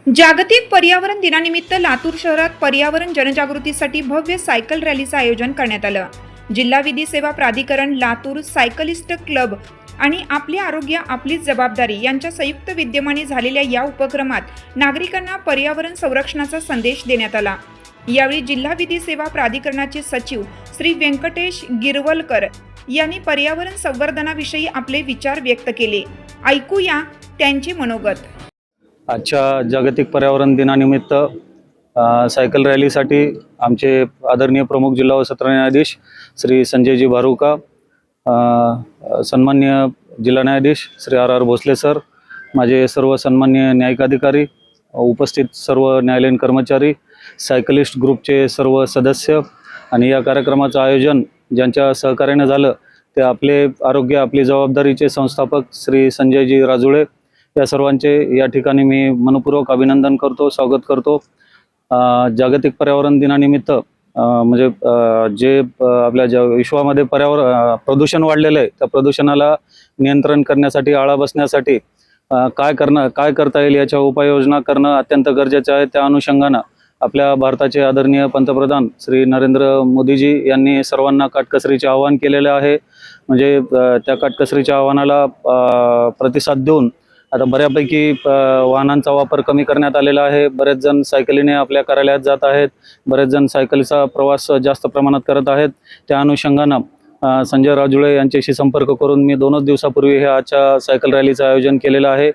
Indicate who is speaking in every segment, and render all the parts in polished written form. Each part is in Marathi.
Speaker 1: जागतिक पर्यावरण दिनानिमित्त लातूर शहरात पर्यावरण जनजागृतीसाठी भव्य सायकल रॅलीचं आयोजन करण्यात आलं। जिल्हा विधी सेवा प्राधिकरण, लातूर सायकलिस्ट क्लब आणि आपले आरोग्य आपलीच जबाबदारी यांच्या संयुक्त विद्यमाने झालेल्या या उपक्रमात नागरिकांना पर्यावरण संरक्षणाचा संदेश देण्यात आला। यावेळी जिल्हा विधी सेवा प्राधिकरणाचे सचिव श्री व्यंकटेश गिरवलकर यांनी पर्यावरण संवर्धनाविषयी आपले विचार व्यक्त केले। ऐकूया त्यांचे मनोगत।
Speaker 2: आजच्या जागतिक पर्यावरण दिनानिमित्त सायकल रॅलीसाठी आमचे आदरणीय प्रमुख जिल्हा व सत्र न्यायाधीश श्री संजयजी भारुका, सन्माननीय जिल्हा न्यायाधीश श्री आर भोसले सर, माझे सर्व सन्माननीय न्यायिक अधिकारी, उपस्थित सर्व न्यायालयीन कर्मचारी, सायकलिस्ट ग्रुपचे सर्व सदस्य आणि या कार्यक्रमाचं आयोजन ज्यांच्या सहकार्याने झालं ते आपले आरोग्य आपली जबाबदारीचे संस्थापक श्री संजयजी राजुळे या सर्वांचे या ठिकाणी मी मनपूर्वक अभिनंदन करतो, स्वागत करतो। जागतिक पर्यावरण दिनानिमित्त म्हणजे जे आपल्या विश्वामध्ये प्रदूषण वाढलेलं आहे त्या प्रदूषणाला नियंत्रण करण्यासाठी, आळा बसण्यासाठी काय करता येईल याच्या उपाययोजना करणं अत्यंत गरजेचं आहे। त्या अनुषंगानं आपल्या भारताचे आदरणीय पंतप्रधान श्री नरेंद्र मोदीजी यांनी सर्वांना काटकसरीचे आवाहन केलेले आहे। म्हणजे त्या काटकसरीच्या आव्हानाला प्रतिसाद देऊन आता बऱ्यापैकी वाहनांचा वापर कमी करण्यात आलेला आहे। बरेच जण सायकलीने आपल्या कार्यालयात जात आहेत, बरेच जण सायकलीचा प्रवास जास्त प्रमाणात करत आहेत। त्या अनुषंगानं संजय राजुळे यांच्याशी संपर्क करून मी 2 दिवसापूर्वी हे आजच्या सायकल रॅलीचं आयोजन केलेलं आहे।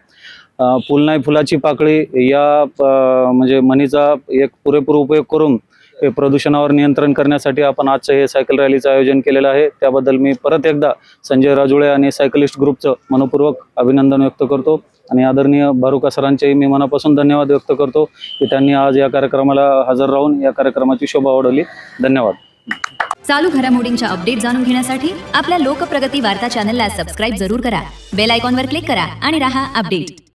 Speaker 2: फुल नाही फुलाची पाकळी या म्हणजे म्हणीचा एक पुरेपूर उपयोग करून हे प्रदूषणावर नियंत्रण करण्यासाठी आपण आजचं हे सायकल रॅलीचं आयोजन केलेलं आहे। त्याबद्दल मी परत एकदा संजय राजुळे आणि सायकलिस्ट ग्रुपचं मनपूर्वक अभिनंदन व्यक्त करतो आणि आदरणीय भारुका सरांचेही मी मनापासून धन्यवाद व्यक्त करतो की त्यांनी आज या कार्यक्रमाला हजर राहून या कार्यक्रमाची शोभा वाढवली। धन्यवाद।
Speaker 3: चालू घडामोडींच्या अपडेट जाणून घेण्यासाठी आपल्या लोकप्रगती वार्ता चॅनलला सबस्क्राइब जरूर करा। बेल आयकॉनवर क्लिक करा आणि रहा अपडेट।